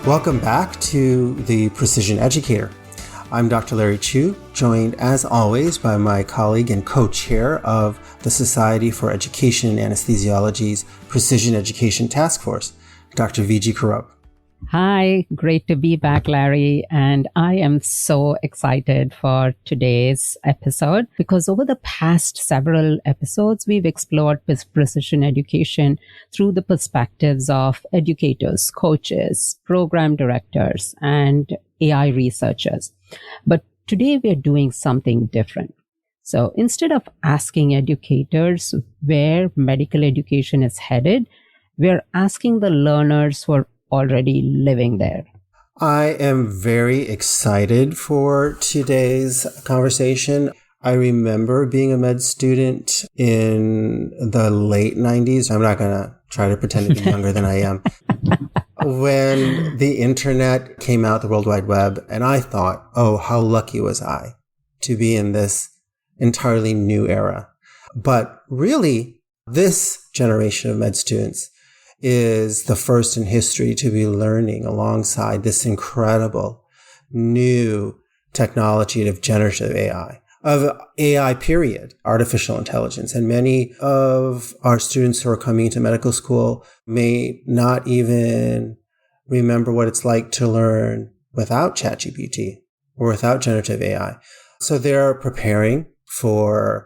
Welcome back to the Precision Educator. I'm Dr. Larry Chu, joined as always by my colleague and co-chair of the Society for Education and Anesthesiology's Precision Education Task Force, Dr. Viji Kurup. Hi, great to be back, Larry. And I am so excited for today's episode because over the past several episodes, we've explored precision education through the perspectives of educators, coaches, program directors, and AI researchers. But today we're doing something different. So instead of asking educators where medical education is headed, we're asking the learners who are already living there. I am very excited for today's conversation. I remember being a med student in the late 90s. I'm not going to try to pretend to be younger than I am. When the internet came out, the World Wide Web, and I thought, oh, how lucky was I to be in this entirely new era. But really, this generation of med students is the first in history to be learning alongside this incredible new technology of generative AI period, artificial intelligence. And many of our students who are coming into medical school may not even remember what it's like to learn without ChatGPT or without generative AI. So they're preparing for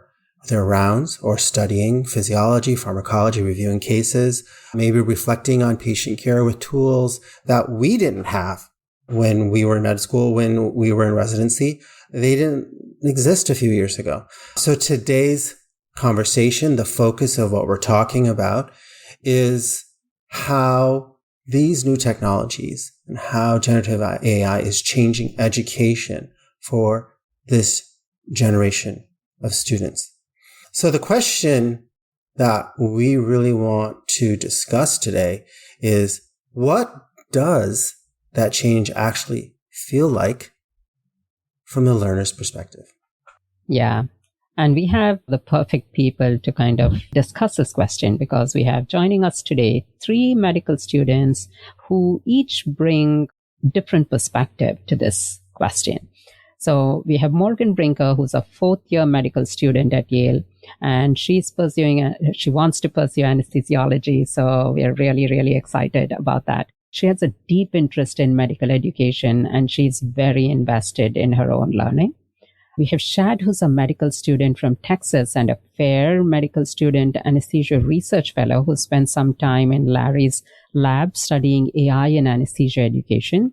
their rounds or studying physiology, pharmacology, reviewing cases, maybe reflecting on patient care with tools that we didn't have when we were in med school, when we were in residency. They didn't exist a few years ago. So today's conversation, the focus of what we're talking about is how these new technologies and how generative AI is changing education for this generation of students. So the question that we really want to discuss today is, what does that change actually feel like from the learner's perspective? Yeah. And we have the perfect people to kind of discuss this question because we have joining us today 3 medical students who each bring different perspective to this question. So we have Morgan Brinker, who's a 4th-year medical student at Yale, and she wants to pursue anesthesiology. So we are really, really excited about that. She has a deep interest in medical education, and she's very invested in her own learning. We have Shad, who's a medical student from Texas and a FAIR medical student, anesthesia research fellow who spent some time in Larry's lab studying AI in anesthesia education.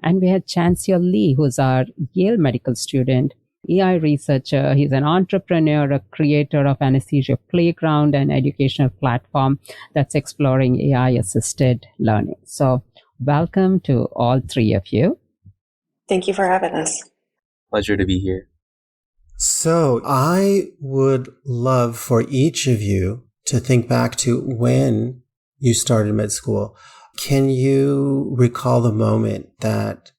And we had Chancellor Lee, who's our Yale medical student, AI researcher. He's an entrepreneur, a creator of Anesthesia Playground, an educational platform that's exploring AI-assisted learning. So welcome to all 3 of you. Thank you for having us. Pleasure to be here. So I would love for each of you to think back to when you started med school. Can you recall the moment that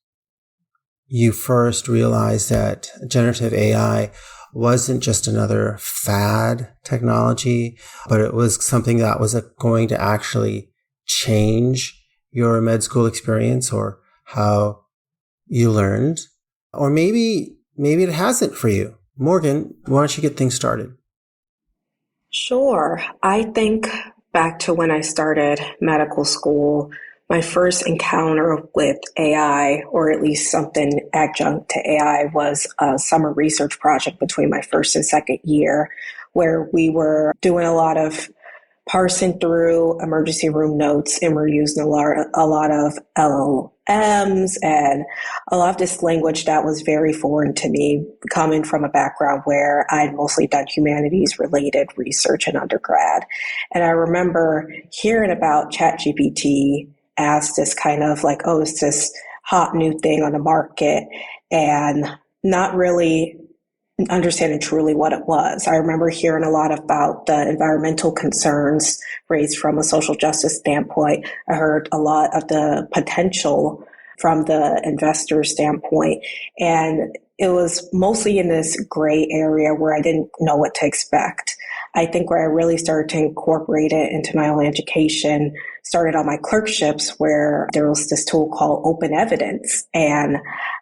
you first realized that generative AI wasn't just another fad technology, but it was something that was going to actually change your med school experience or how you learned? Or maybe it hasn't for you. Morgan, why don't you get things started? Sure. I think back to when I started medical school, my first encounter with AI, or at least something adjunct to AI, was a summer research project between my first and second year, where we were doing a lot of parsing through emergency room notes, and we're using a lot of LLMs and a lot of this language that was very foreign to me, coming from a background where I'd mostly done humanities-related research in undergrad. And I remember hearing about ChatGPT as this kind of like, oh, it's this hot new thing on the market, and not really understanding truly what it was. I remember hearing a lot about the environmental concerns raised from a social justice standpoint. I heard a lot of the potential from the investor standpoint. And it was mostly in this gray area where I didn't know what to expect. I think where I really started to incorporate it into my own education started on my clerkships, where there was this tool called OpenEvidence. And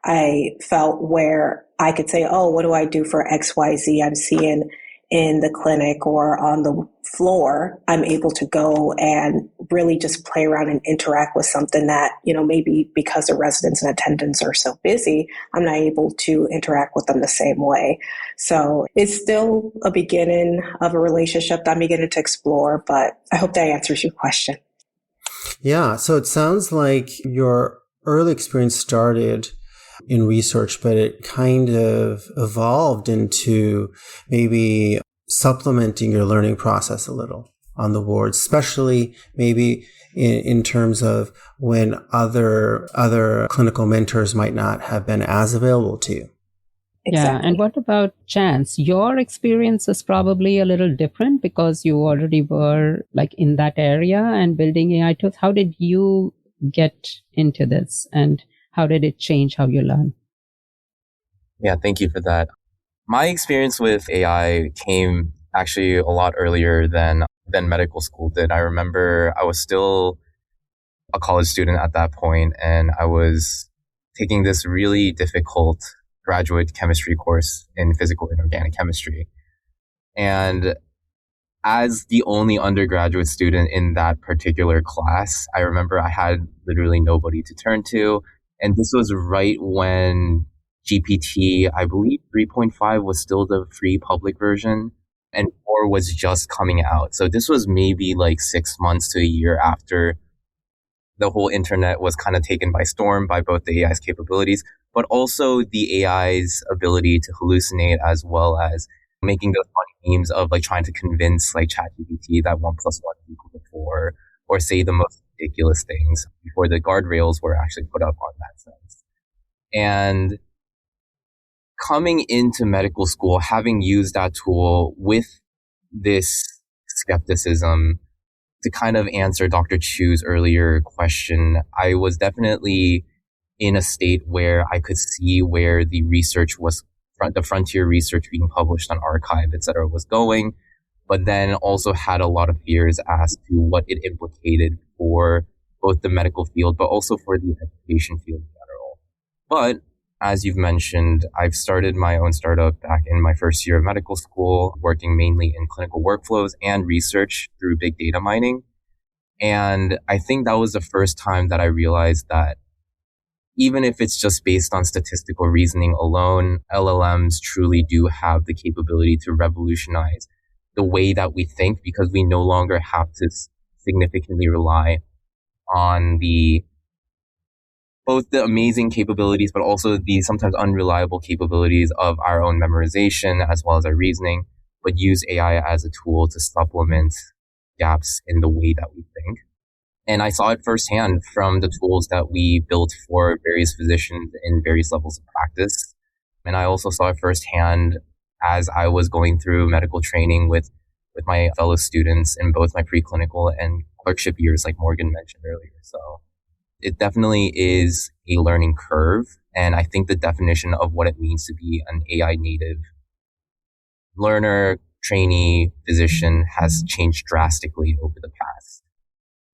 I felt where I could say, oh, what do I do for XYZ I'm seeing in the clinic or on the floor? I'm able to go and really just play around and interact with something that, maybe because the residents and attendants are so busy, I'm not able to interact with them the same way. So it's still a beginning of a relationship that I'm beginning to explore, but I hope that answers your question. Yeah. So it sounds like your early experience started in research, but it kind of evolved into maybe supplementing your learning process a little on the board, especially maybe in terms of when other clinical mentors might not have been as available to you. Exactly. Yeah. And what about Chance? Your experience is probably a little different because you already were like in that area and building AI tools. How did you get into this, and how did it change how you learn? Yeah, thank you for that. My experience with AI came actually a lot earlier than medical school did. I remember I was still a college student at that point, and I was taking this really difficult graduate chemistry course in physical and organic chemistry. And as the only undergraduate student in that particular class, I remember I had literally nobody to turn to. And this was right when GPT, I believe 3.5 was still the free public version, and 4 was just coming out. So this was maybe like 6 months to a year after the whole internet was kind of taken by storm by both the AI's capabilities, but also the AI's ability to hallucinate, as well as making those funny memes of like trying to convince like ChatGPT that 1 + 1 = 4, or say the most ridiculous things before the guardrails were actually put up on that sense. And coming into medical school, having used that tool with this skepticism, to kind of answer Dr. Chu's earlier question, I was definitely in a state where I could see where the research was, the frontier research being published on arXiv, etc., was going, but then also had a lot of fears as to what it implicated for both the medical field, but also for the education field in general. But as you've mentioned, I've started my own startup back in my first year of medical school, working mainly in clinical workflows and research through big data mining. And I think that was the first time that I realized that even if it's just based on statistical reasoning alone, LLMs truly do have the capability to revolutionize the way that we think, because we no longer have to significantly rely on both the amazing capabilities, but also the sometimes unreliable capabilities of our own memorization as well as our reasoning, but use AI as a tool to supplement gaps in the way that we think. And I saw it firsthand from the tools that we built for various physicians in various levels of practice. And I also saw it firsthand as I was going through medical training with my fellow students in both my preclinical and clerkship years, like Morgan mentioned earlier. So it definitely is a learning curve. And I think the definition of what it means to be an AI native learner, trainee, physician has changed drastically over the past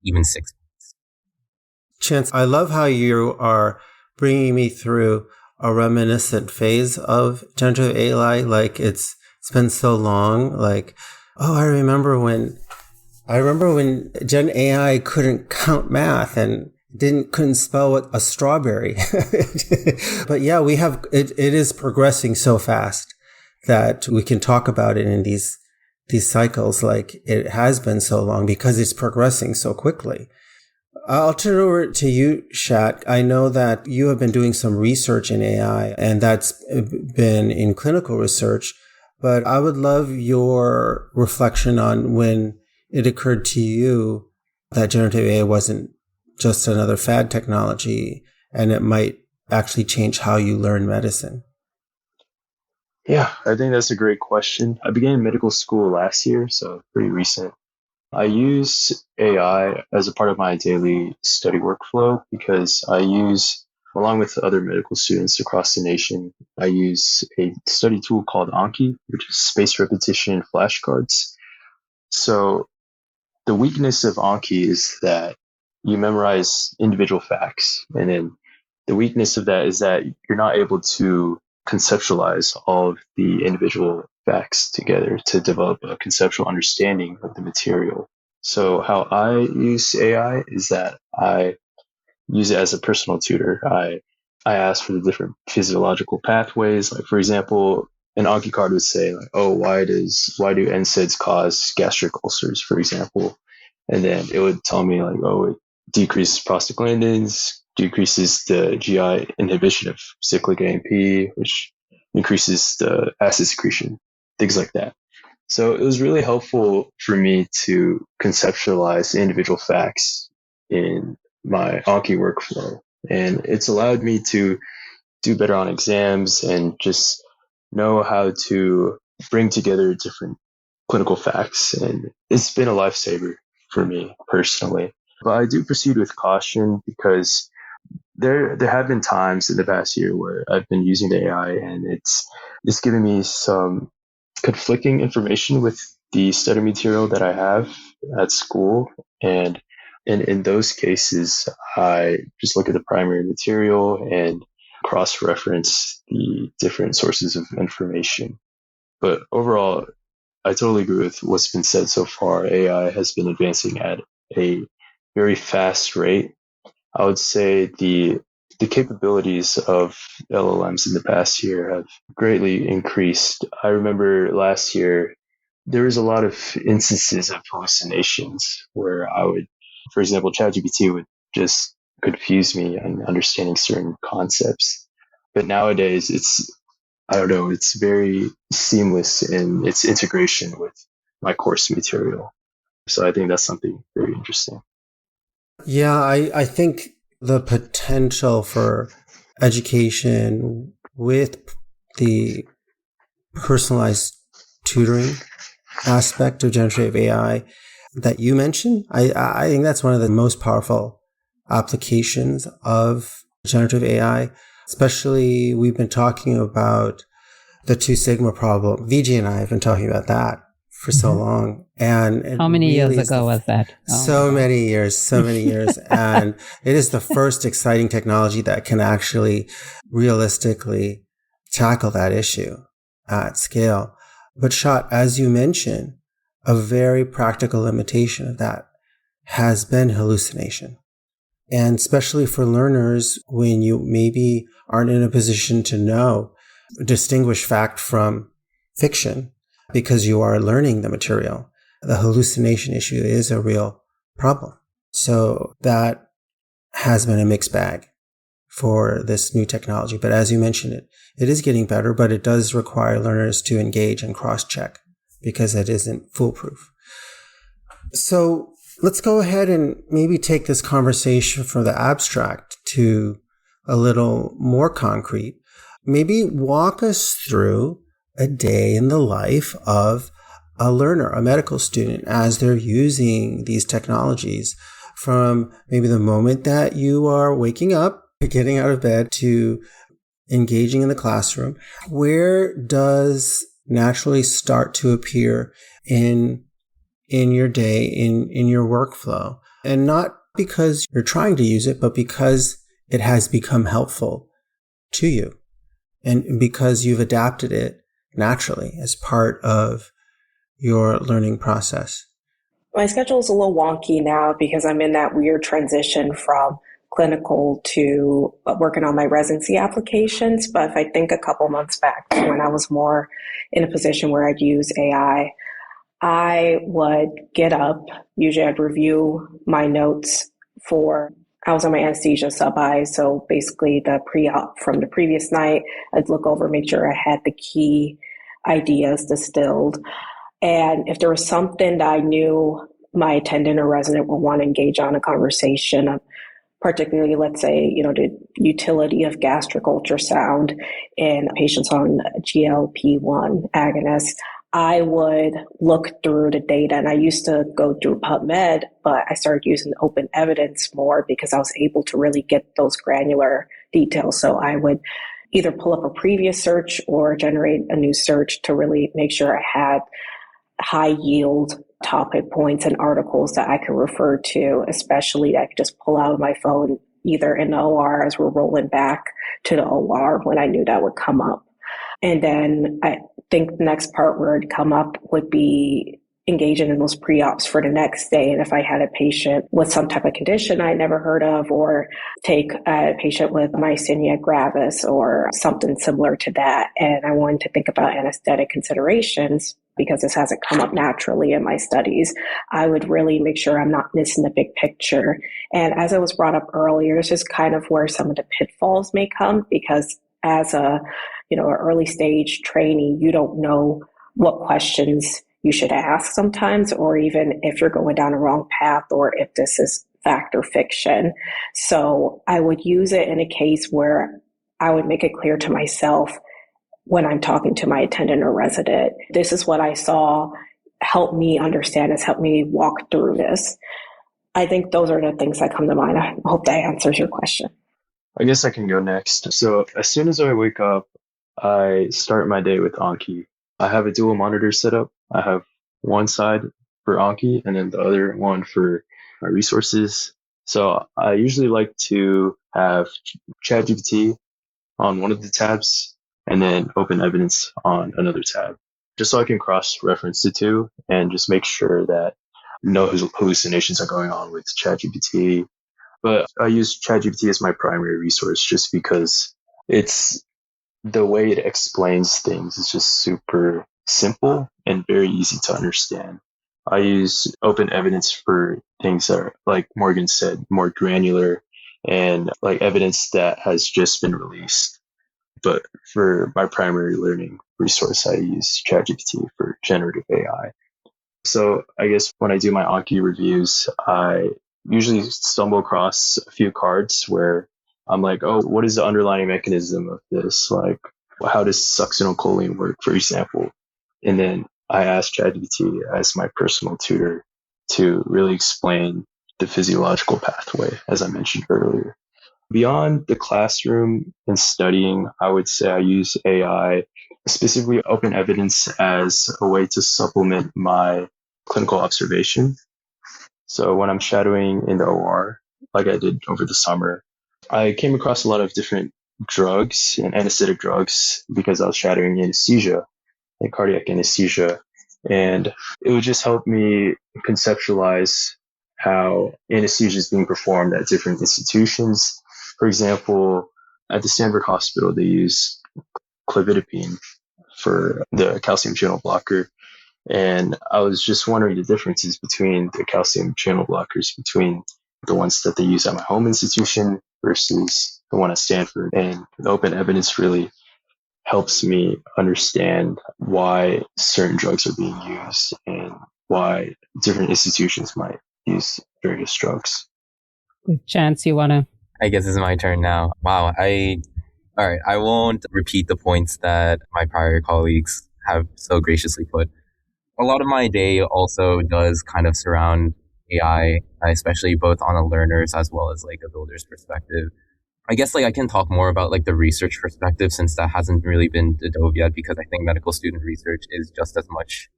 even 6 months. Chance, I love how you are bringing me through a reminiscent phase of generative AI. Like it's been so long. Like, oh, I remember when Gen AI couldn't count math and couldn't spell a strawberry. But yeah, it is progressing so fast that we can talk about it in these cycles. Like it has been so long because it's progressing so quickly. I'll turn it over to you, Shad. I know that you have been doing some research in AI, and that's been in clinical research, but I would love your reflection on when it occurred to you that generative AI wasn't just another fad technology, and it might actually change how you learn medicine. Yeah, I think that's a great question. I began medical school last year, so pretty recent. I use AI as a part of my daily study workflow because along with other medical students across the nation, I use a study tool called Anki, which is spaced repetition flashcards. So the weakness of Anki is that you memorize individual facts. And then the weakness of that is that you're not able to conceptualize all of the individual facts together to develop a conceptual understanding of the material. So how I use AI is that I use it as a personal tutor. I ask for the different physiological pathways. Like, for example, an Anki card would say, like, oh, why do NSAIDs cause gastric ulcers, for example? And then it would tell me, like, oh, it decreases prostaglandins, decreases the GI inhibition of cyclic AMP, which increases the acid secretion, things like that. So it was really helpful for me to conceptualize the individual facts in my Anki workflow. And it's allowed me to do better on exams and just know how to bring together different clinical facts. And it's been a lifesaver for me personally. But I do proceed with caution because there have been times in the past year where I've been using the AI and it's given me some conflicting information with the study material that I have at school. And in those cases, I just look at the primary material and cross-reference the different sources of information. But overall, I totally agree with what's been said so far. AI has been advancing at a very fast rate. I would say the capabilities of LLMs in the past year have greatly increased. I remember last year, there was a lot of instances of hallucinations where for example, ChatGPT would just confuse me on understanding certain concepts. But nowadays, it's very seamless in its integration with my course material. So I think that's something very interesting. Yeah, I think the potential for education with the personalized tutoring aspect of generative AI that you mentioned, I think that's one of the most powerful applications of generative AI. Especially, we've been talking about the Two Sigma problem. Viji and I have been talking about that for so long. And how many years ago was that? So many years. And it is the first exciting technology that can actually realistically tackle that issue at scale. But Shad, as you mentioned, a very practical limitation of that has been hallucination. And especially for learners, when you maybe aren't in a position to distinguish fact from fiction because you are learning the material, the hallucination issue is a real problem. So that has been a mixed bag for this new technology. But as you mentioned, it is getting better, but it does require learners to engage and cross-check because it isn't foolproof. So let's go ahead and maybe take this conversation from the abstract to a little more concrete. Maybe walk us through a day in the life of a learner, a medical student, as they're using these technologies, from maybe the moment that you are waking up, getting out of bed, to engaging in the classroom. Where does naturally start to appear in your day, in your workflow? And not because you're trying to use it, but because it has become helpful to you and because you've adapted it naturally as part of your learning process. My schedule is a little wonky now because I'm in that weird transition from clinical to working on my residency applications. But if I think a couple months back to when I was more in a position where I'd use AI, I would get up. Usually I'd review my notes I was on my anesthesia sub-I, so basically the pre-op from the previous night. I'd look over, make sure I had the key ideas distilled. And if there was something that I knew my attendant or resident would want to engage on a conversation of, particularly, let's say, the utility of gastric ultrasound in patients on GLP-1 agonists, I would look through the data. And I used to go through PubMed, but I started using OpenEvidence more because I was able to really get those granular details. So I would either pull up a previous search or generate a new search to really make sure I had high yield topic points and articles that I can refer to, especially that I could just pull out of my phone, either in the OR as we're rolling back to the OR when I knew that would come up. And then I think the next part where it'd come up would be engaging in those pre-ops for the next day. And if I had a patient with some type of condition I'd never heard of, or take a patient with myasthenia gravis or something similar to that, and I wanted to think about anesthetic considerations, because this hasn't come up naturally in my studies, I would really make sure I'm not missing the big picture. And as it was brought up earlier, this is kind of where some of the pitfalls may come, because as an early stage trainee, you don't know what questions you should ask sometimes, or even if you're going down a wrong path, or if this is fact or fiction. So I would use it in a case where I would make it clear to myself when I'm talking to my attendant or resident, this is what I saw, help me understand this, help me walk through this. I think those are the things that come to mind. I hope that answers your question. I guess I can go next. So as soon as I wake up, I start my day with Anki. I have a dual monitor set up. I have one side for Anki and then the other one for my resources. So I usually like to have ChatGPT on one of the tabs and then OpenEvidence on another tab, just so I can cross-reference the two and just make sure that no hallucinations are going on with ChatGPT. But I use ChatGPT as my primary resource just because it's the way it explains things is just super simple and very easy to understand. I use OpenEvidence for things that are, like Morgan said, more granular and like evidence that has just been released. But for my primary learning resource, I use ChatGPT for generative AI. So I guess when I do my Anki reviews, I usually stumble across a few cards where I'm like, oh, what is the underlying mechanism of this? Like, how does succinylcholine work, for example? And then I ask ChatGPT as my personal tutor to really explain the physiological pathway, as I mentioned earlier. Beyond the classroom and studying, I would say I use AI, specifically OpenEvidence, as a way to supplement my clinical observation. So when I'm shadowing in the OR, like I did over the summer, I came across a lot of different drugs and anesthetic drugs because I was shadowing anesthesia and cardiac anesthesia. And it would just help me conceptualize how anesthesia is being performed at different institutions. For example, at the Stanford Hospital, they use clofidipine for the calcium channel blocker. And I was just wondering the differences between the calcium channel blockers between the ones that they use at my home institution versus the one at Stanford. And the OpenEvidence really helps me understand why certain drugs are being used and why different institutions might use various drugs. Chance, you want to? I guess it's my turn now. Wow. All right. I won't repeat the points that my prior colleagues have so graciously put. A lot of my day also does kind of surround AI, especially both on a learner's as well as like a builder's perspective. I guess like I can talk more about like the research perspective since that hasn't really been dove yet, because I think medical student research is just as much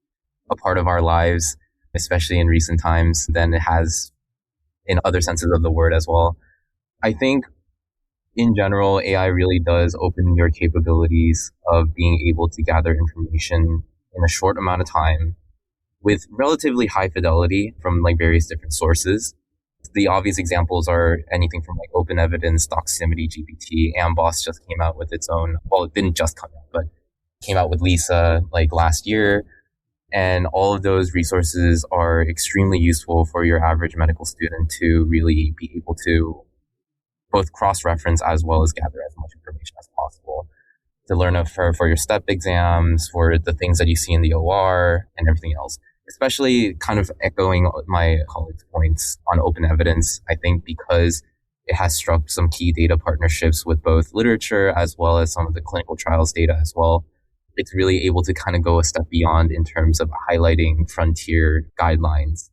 a part of our lives, especially in recent times, than it has in other senses of the word as well. I think in general, AI really does open your capabilities of being able to gather information in a short amount of time with relatively high fidelity from like various different sources. The obvious examples are anything from like OpenEvidence, Doximity, GPT. Amboss just came out with its own, well, it didn't just come out, but came out with Lisa like last year. And all of those resources are extremely useful for your average medical student to really be able to both cross-reference as well as gather as much information as possible to learn for your step exams, for the things that you see in the OR and everything else. Especially kind of echoing my colleagues' points on OpenEvidence, I think because it has struck some key data partnerships with both literature as well as some of the clinical trials data as well. It's really able to kind of go a step beyond in terms of highlighting frontier guidelines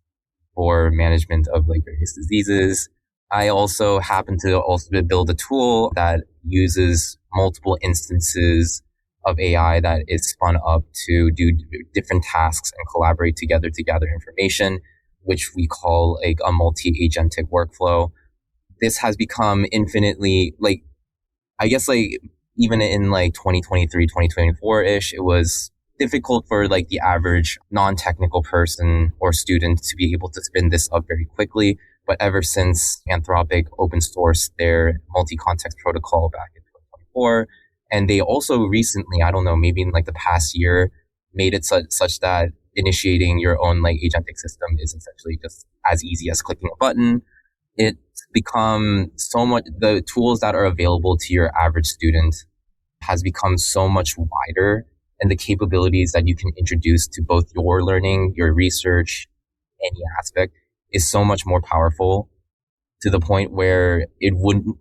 for management of like various diseases. I also happen to also build a tool that uses multiple instances of AI that is spun up to do different tasks and collaborate together to gather information, which we call like a multi-agentic workflow. This has become infinitely, like, I guess, like, even in like 2023, 2024-ish, it was difficult for like the average non-technical person or student to be able to spin this up very quickly. But ever since Anthropic open sourced their multi-context protocol back in 2024, and they also recently, I don't know, maybe in like the past year, made it such that initiating your own like agentic system is essentially just as easy as clicking a button. It's become so much, the tools that are available to your average student has become so much wider, and the capabilities that you can introduce to both your learning, your research, any aspect is so much more powerful, to the point where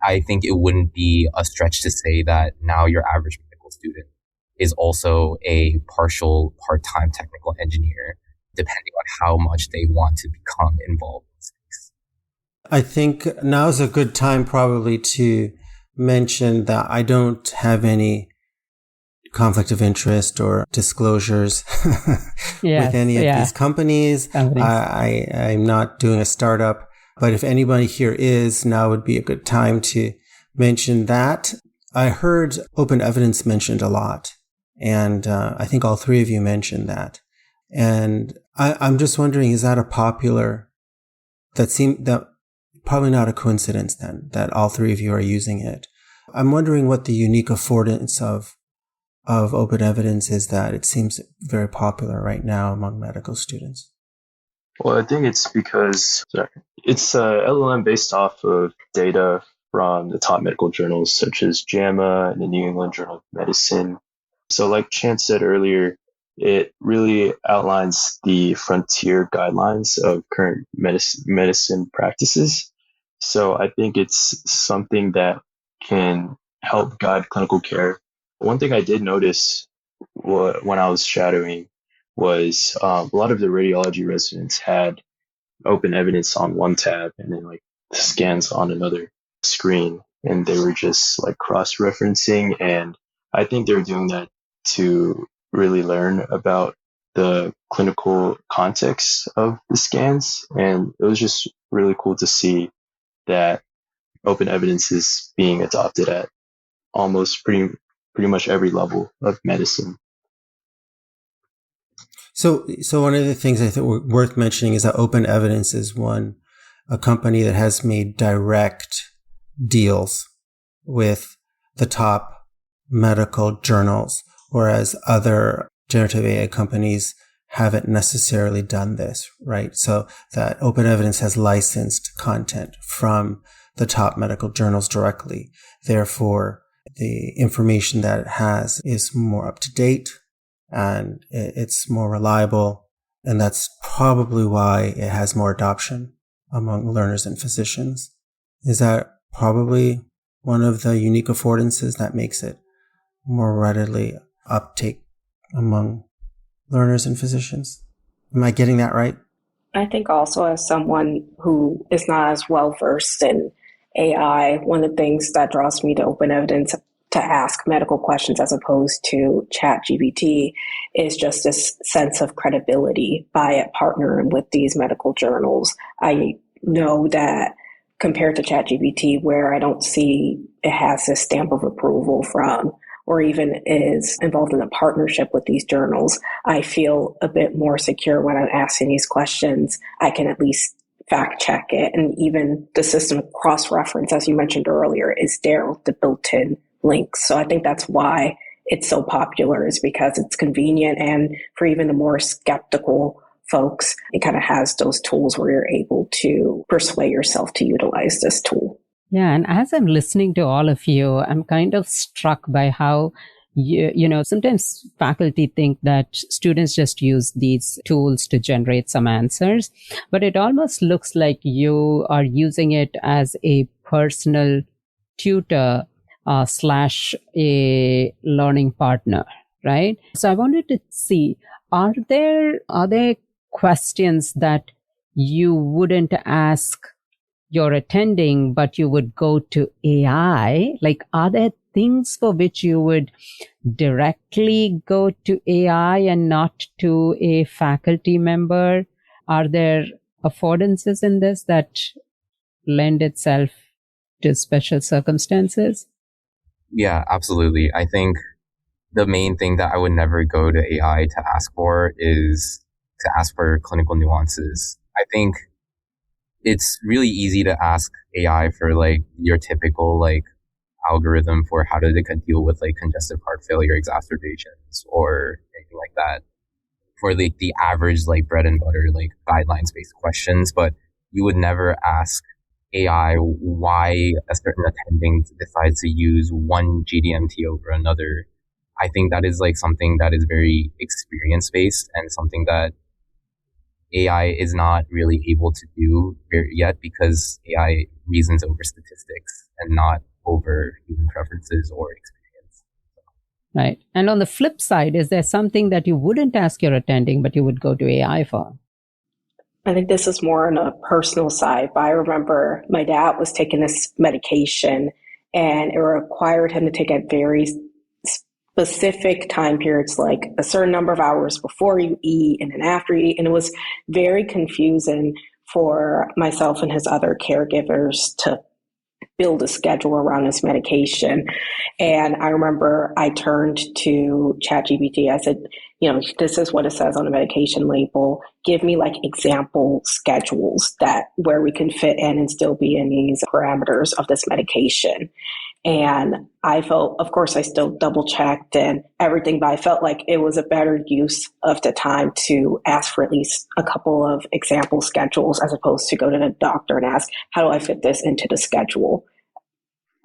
I think it wouldn't be a stretch to say that now your average medical student is also a partial part-time technical engineer, depending on how much they want to become involved in space. I think now's a good time probably to mention that I don't have any conflict of interest or disclosures with any of these companies. I'm not doing a startup, but if anybody here is, now would be a good time to mention that. I heard OpenEvidence mentioned a lot, and I think all three of you mentioned that. And I'm just wondering, is that that probably not a coincidence then, that all three of you are using it. I'm wondering what the unique affordance of OpenEvidence is that it seems very popular right now among medical students. Well, I think it's because it's a LLM based off of data from the top medical journals such as JAMA and the New England Journal of Medicine. So like Chan said earlier, it really outlines the frontier guidelines of current medicine practices. So I think it's something that can help guide clinical care. One thing I did notice when I was shadowing was a lot of the radiology residents had OpenEvidence on one tab and then like scans on another screen, and they were just like cross-referencing. And I think they were doing that to really learn about the clinical context of the scans. And it was just really cool to see that OpenEvidence is being adopted at almost pretty much every level of medicine. So one of the things I think worth mentioning is that OpenEvidence is a company that has made direct deals with the top medical journals, whereas other generative AI companies haven't necessarily done this, right? So that OpenEvidence has licensed content from the top medical journals directly. Therefore, the information that it has is more up to date and it's more reliable. And that's probably why it has more adoption among learners and physicians. Is that probably one of the unique affordances that makes it more readily uptake among learners and physicians? Am I getting that right? I think also as someone who is not as well versed in AI, one of the things that draws me to OpenEvidence to ask medical questions as opposed to ChatGPT is just this sense of credibility by it partnering with these medical journals. I know that compared to ChatGPT, where I don't see it has this stamp of approval from, or even is involved in a partnership with these journals, I feel a bit more secure when I'm asking these questions. I can at least fact check it. And even the system of cross-reference, as you mentioned earlier, is there with the built-in links. So I think that's why it's so popular, is because it's convenient. And for even the more skeptical folks, it kind of has those tools where you're able to persuade yourself to utilize this tool. Yeah. And as I'm listening to all of you, I'm kind of struck by how, sometimes faculty think that students just use these tools to generate some answers, but it almost looks like you are using it as a personal tutor / a learning partner, right? So I wanted to see, are there questions that you wouldn't ask your attending, but you would go to AI? Like, are there things for which you would directly go to AI and not to a faculty member? Are there affordances in this that lend itself to special circumstances? Yeah, absolutely. I think the main thing that I would never go to AI to ask for is to ask for clinical nuances. I think it's really easy to ask AI for like your typical like algorithm for how to deal with like congestive heart failure exacerbations or anything like that, for like the average like bread and butter like guidelines based questions. But you would never ask AI why a certain attending decides to use one GDMT over another. I think that is like something that is very experience based and something that AI is not really able to do yet, because AI reasons over statistics and not over human preferences or experience. Right. And on the flip side, is there something that you wouldn't ask your attending, but you would go to AI for? I think this is more on a personal side, but I remember my dad was taking this medication and it required him to take it very specific time periods, like a certain number of hours before you eat and then after you eat. And it was very confusing for myself and his other caregivers to build a schedule around his medication. And I remember I turned to ChatGPT. I said, this is what it says on the medication label. Give me like example schedules where we can fit in and still be in these parameters of this medication. And I felt, of course, I still double checked and everything, but I felt like it was a better use of the time to ask for at least a couple of example schedules as opposed to go to the doctor and ask, how do I fit this into the schedule?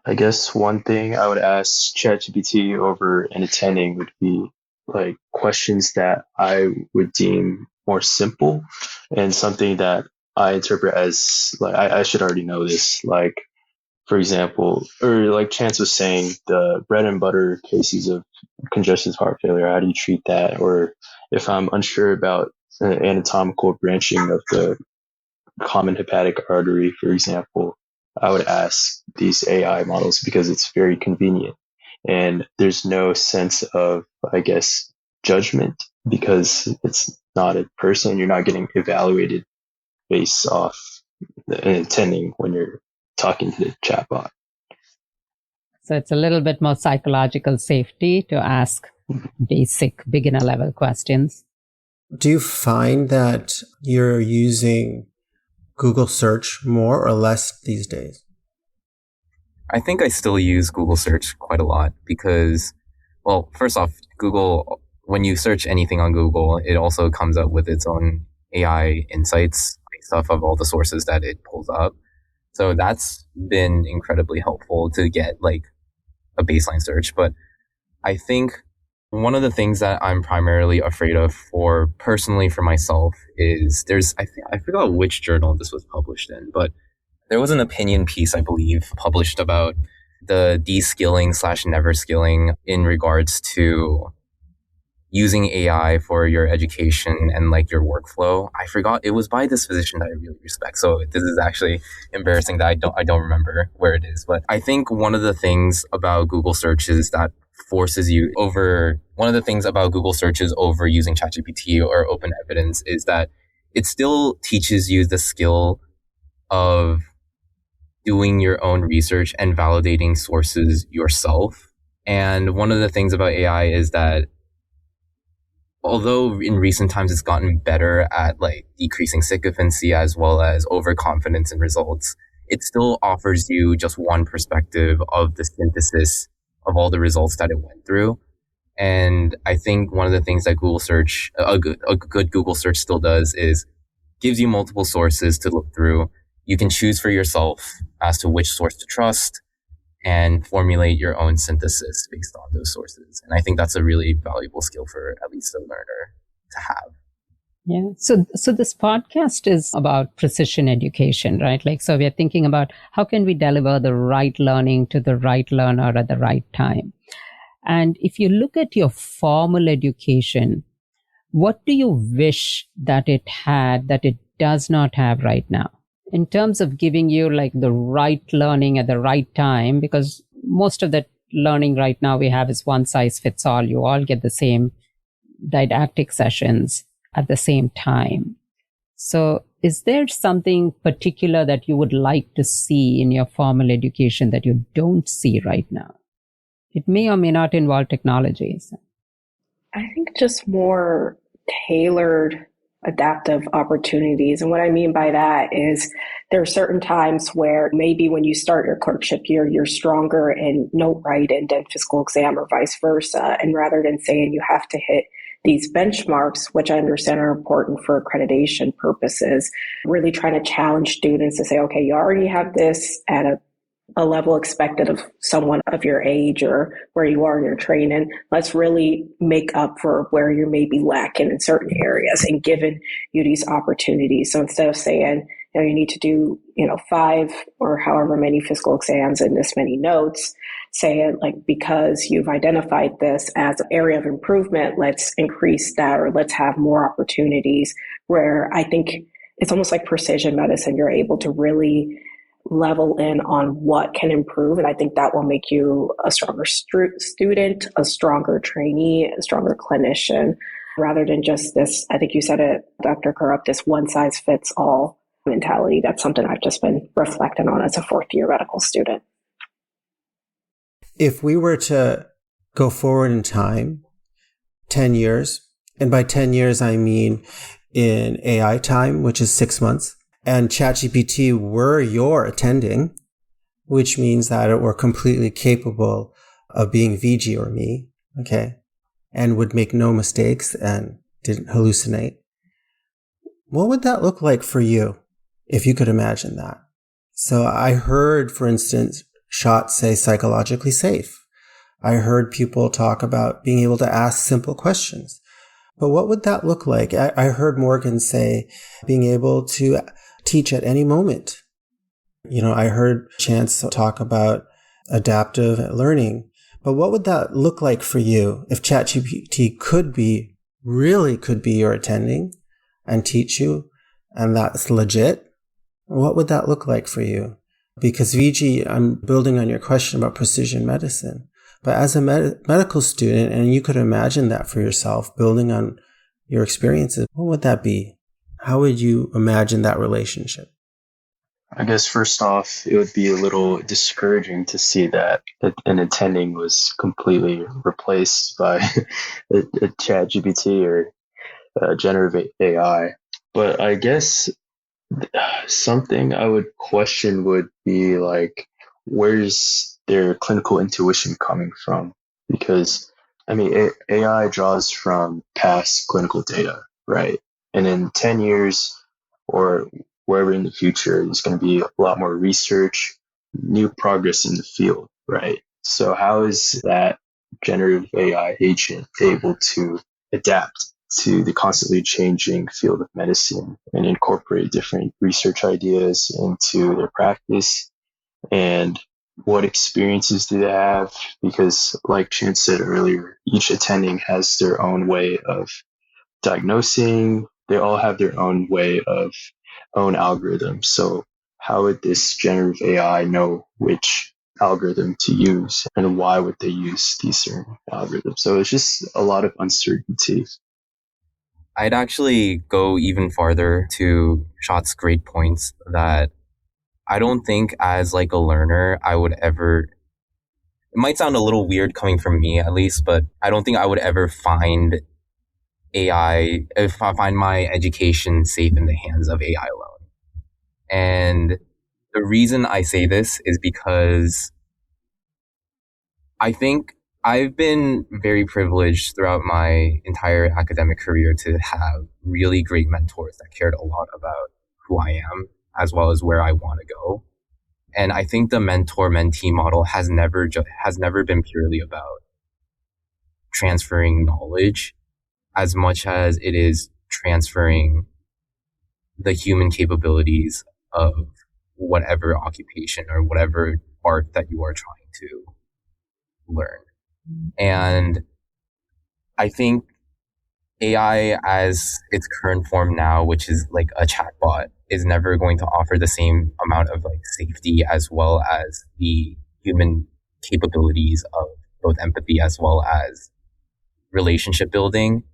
I guess one thing I would ask ChatGPT over an attending would be like questions that I would deem more simple and something that I interpret as like, I should already know this. Like, for example, or like Chance was saying, the bread and butter cases of congestive heart failure, how do you treat that? Or if I'm unsure about anatomical branching of the common hepatic artery, for example, I would ask these AI models because it's very convenient and there's no sense of, I guess, judgment because it's not a person. You're not getting evaluated based off the intending when you're talking to the chatbot. So it's a little bit more psychological safety to ask basic beginner level questions. Do you find that you're using Google search more or less these days? I think I still use Google search quite a lot because, well, first off, Google, when you search anything on Google, it also comes up with its own AI insights based off of all the sources that it pulls up. So that's been incredibly helpful to get like a baseline search. But I think one of the things that I'm primarily afraid of personally for myself is I forgot which journal this was published in, but there was an opinion piece, I believe, published about the de-skilling / never skilling in regards to using AI for your education and like your workflow. I forgot, it was by this physician that I really respect. So this is actually embarrassing that I don't remember where it is. But I think one of the things about Google searches that one of the things about Google searches over using ChatGPT or OpenEvidence is that it still teaches you the skill of doing your own research and validating sources yourself. And one of the things about AI is that although in recent times it's gotten better at like decreasing sycophancy as well as overconfidence in results, it still offers you just one perspective of the synthesis of all the results that it went through. And I think one of the things that Google search, a good Google search still does is gives you multiple sources to look through. You can choose for yourself as to which source to trust and formulate your own synthesis based on those sources. And I think that's a really valuable skill for at least a learner to have. Yeah. So this podcast is about precision education, right? Like, so we are thinking about how can we deliver the right learning to the right learner at the right time? And if you look at your formal education, what do you wish that it had that it does not have right now? In terms of giving you like the right learning at the right time, because most of the learning right now we have is one size fits all. You all get the same didactic sessions at the same time. So is there something particular that you would like to see in your formal education that you don't see right now? It may or may not involve technologies. I think just more tailored adaptive opportunities. And what I mean by that is there are certain times where maybe when you start your clerkship year, you're stronger in note writing than physical exam or vice versa. And rather than saying you have to hit these benchmarks, which I understand are important for accreditation purposes, really trying to challenge students to say, okay, you already have this at a level expected of someone of your age or where you are in your training. Let's really make up for where you may be lacking in certain areas and giving you these opportunities. So instead of saying, you need to do, 5 or however many physical exams and this many notes, say it like, because you've identified this as an area of improvement, let's increase that, or let's have more opportunities, where I think it's almost like precision medicine. You're able to really level in on what can improve. And I think that will make you a stronger student, a stronger trainee, a stronger clinician, rather than just this, I think you said it, Dr. Kurup, this one size fits all mentality. That's something I've just been reflecting on as a fourth year medical student. If we were to go forward in time, 10 years, and by 10 years, I mean in AI time, which is 6 months, and ChatGPT were your attending, which means that it were completely capable of being Viji or me, okay, and would make no mistakes and didn't hallucinate. What would that look like for you, if you could imagine that? So I heard, for instance, Shad say psychologically safe. I heard people talk about being able to ask simple questions. But what would that look like? I heard Morgan say being able to teach at any moment. I heard Chance talk about adaptive learning. But what would that look like for you if ChatGPT could be your attending and teach you, and that's legit? What would that look like for you? Because Viji, I'm building on your question about precision medicine. But as a medical student, and you could imagine that for yourself, building on your experiences, what would that be? How would you imagine that relationship? I guess first off, it would be a little discouraging to see that an attending was completely replaced by a ChatGPT or generative AI. But I guess something I would question would be like, where's their clinical intuition coming from? Because, AI draws from past clinical data, right? And in 10 years or wherever in the future, there's going to be a lot more research, new progress in the field, right? So how is that generative AI agent able to adapt to the constantly changing field of medicine and incorporate different research ideas into their practice? And what experiences do they have? Because like Chance said earlier, each attending has their own way of diagnosing. They all have their own way of own algorithms. So how would this generative AI know which algorithm to use, and why would they use these certain algorithms? So it's just a lot of uncertainty. I'd actually go even farther to Shot's great points that I don't think as like a learner, I would ever, it might sound a little weird coming from me at least, but I don't think I would ever find AI, if I find my education safe in the hands of AI alone. And the reason I say this is because I think I've been very privileged throughout my entire academic career to have really great mentors that cared a lot about who I am as well as where I want to go. And I think the mentor-mentee model has never been purely about transferring knowledge as much as it is transferring the human capabilities of whatever occupation or whatever art that you are trying to learn. And I think AI as its current form now, which is like a chatbot, is never going to offer the same amount of like safety as well as the human capabilities of both empathy as well as relationship building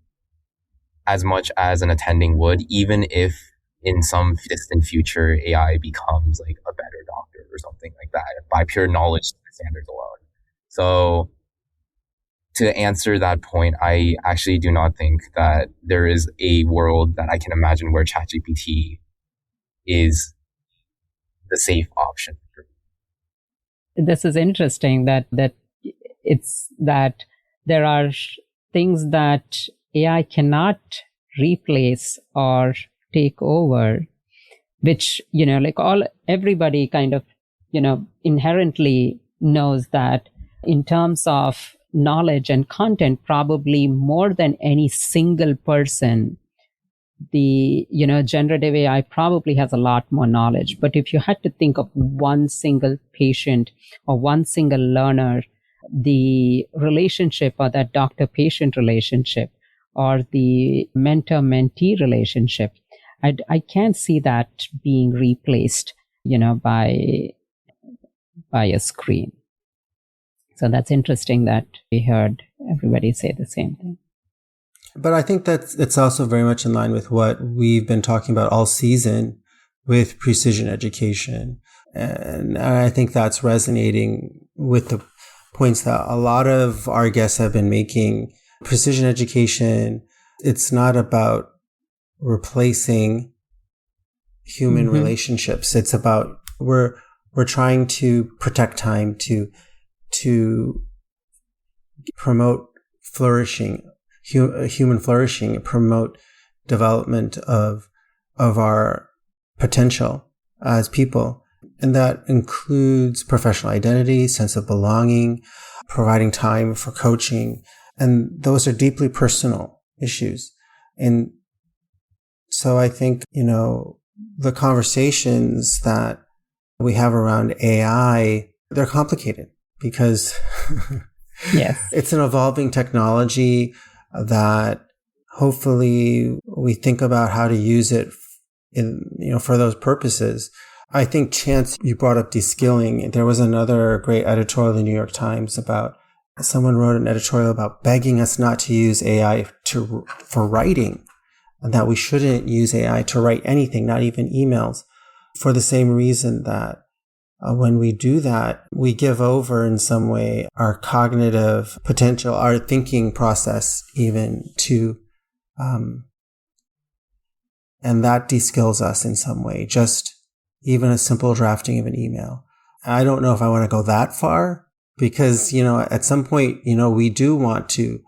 as much as an attending would, even if in some distant future AI becomes like a better doctor or something like that by pure knowledge standards alone. So to answer that point, I actually do not think that there is a world that I can imagine where ChatGPT is the safe option. This is interesting that it's that there are things that AI cannot replace or take over, which, like everybody kind of, inherently knows that in terms of knowledge and content, probably more than any single person, the, generative AI probably has a lot more knowledge. But if you had to think of one single patient or one single learner, the relationship or that doctor-patient relationship or the mentor-mentee relationship, I can't see that being replaced, by a screen. So that's interesting that we heard everybody say the same thing. But I think that it's also very much in line with what we've been talking about all season with precision education. And I think that's resonating with the points that a lot of our guests have been making. Precision education, it's not about replacing human relationships. It's about we're trying to protect time to promote flourishing, human flourishing, promote development of our potential as people. And that includes professional identity, sense of belonging, providing time for coaching. And those are deeply personal issues. And so I think, the conversations that we have around AI, they're complicated because yes, it's an evolving technology that hopefully we think about how to use it for those purposes. I think, Chance, you brought up de-skilling. There was another great editorial in the New York Times about someone wrote an editorial about begging us not to use AI for writing, and that we shouldn't use AI to write anything, not even emails, for the same reason that when we do that, we give over in some way our cognitive potential, our thinking process even to, and that de-skills us in some way, just even a simple drafting of an email. I don't know if I want to go that far because, at some point, we do want to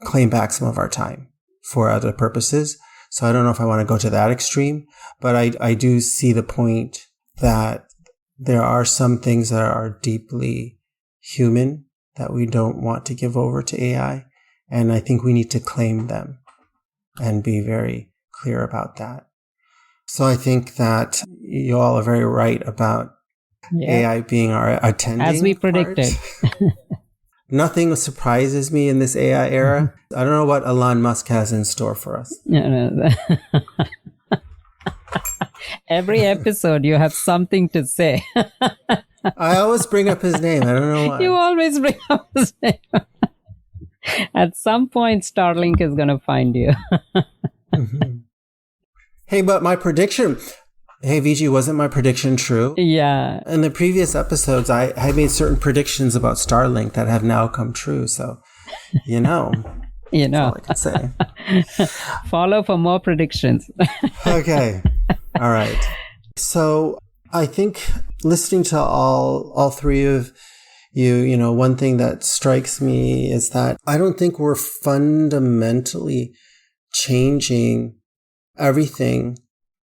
claim back some of our time for other purposes. So I don't know if I want to go to that extreme, but I do see the point that there are some things that are deeply human that we don't want to give over to AI. And I think we need to claim them and be very clear about that. So I think that you all are very right about AI being our attending as we predicted. Nothing surprises me in this AI era. I don't know what Elon Musk has in store for us. No. Every episode you have something to say. I always bring up his name. I don't know why. You always bring up his name. At some point, Starlink is going to find you. Hey, but my prediction... Hey, Viji, wasn't my prediction true? Yeah. In the previous episodes, I had made certain predictions about Starlink that have now come true. So, that's all I can say. Follow for more predictions. Okay. All right. So I think listening to all three of you, one thing that strikes me is that I don't think we're fundamentally changing everything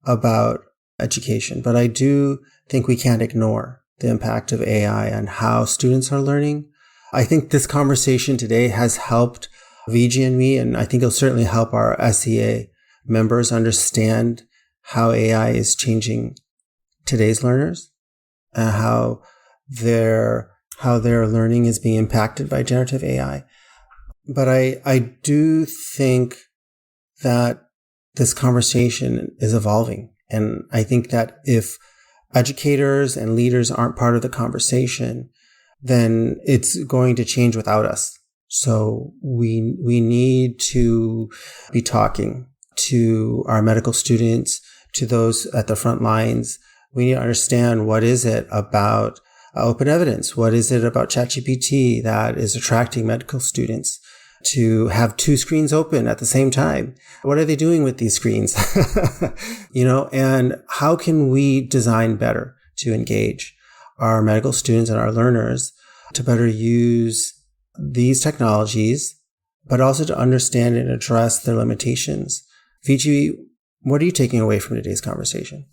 about education, but I do think we can't ignore the impact of AI on how students are learning. I think this conversation today has helped Viji and me, and I think it'll certainly help our SEA members understand how AI is changing today's learners and how their learning is being impacted by generative AI. But I do think that this conversation is evolving. And I think that if educators and leaders aren't part of the conversation, then it's going to change without us. So we need to be talking to our medical students, to those at the front lines. We need to understand, what is it about OpenEvidence? What is it about ChatGPT that is attracting medical students to have two screens open at the same time? What are they doing with these screens? And how can we design better to engage our medical students and our learners to better use these technologies, but also to understand and address their limitations? Viji, what are you taking away from today's conversation?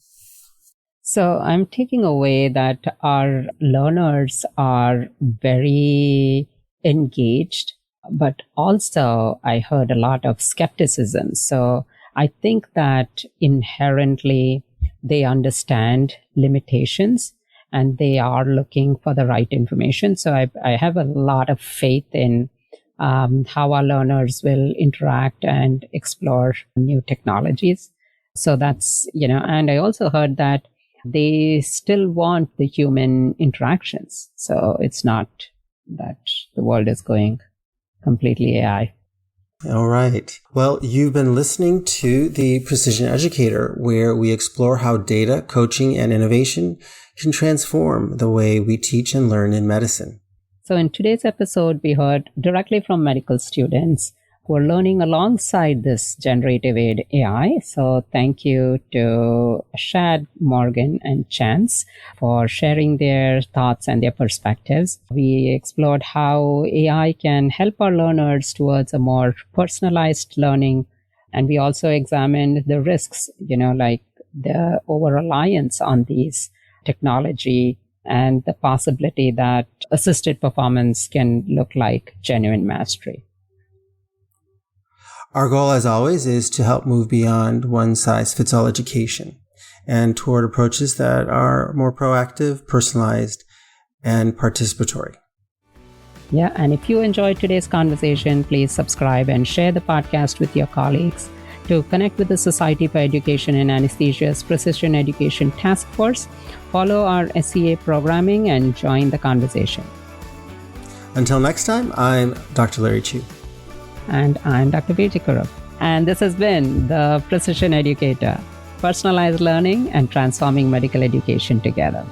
So I'm taking away that our learners are very engaged, but also I heard a lot of skepticism. So I think that inherently they understand limitations and they are looking for the right information. So I have a lot of faith in how our learners will interact and explore new technologies. So that's, and I also heard that they still want the human interactions. So it's not that the world is going completely AI. All right. Well, you've been listening to the Precision Educator, where we explore how data, coaching, and innovation can transform the way we teach and learn in medicine. So in today's episode, we heard directly from medical students who are learning alongside this generative AI. So thank you to Shad, Morgan, and Chance for sharing their thoughts and their perspectives. We explored how AI can help our learners towards a more personalized learning. And we also examined the risks, like the over-reliance on these technology and the possibility that assisted performance can look like genuine mastery. Our goal, as always, is to help move beyond one-size-fits-all education and toward approaches that are more proactive, personalized, and participatory. Yeah, and if you enjoyed today's conversation, please subscribe and share the podcast with your colleagues. To connect with the Society for Education in Anesthesia's Precision Education Task Force, follow our SEA programming and join the conversation. Until next time, I'm Dr. Larry Chu. And I'm Dr. Viji Kurup. And this has been the Precision Educator, personalized learning and transforming medical education together.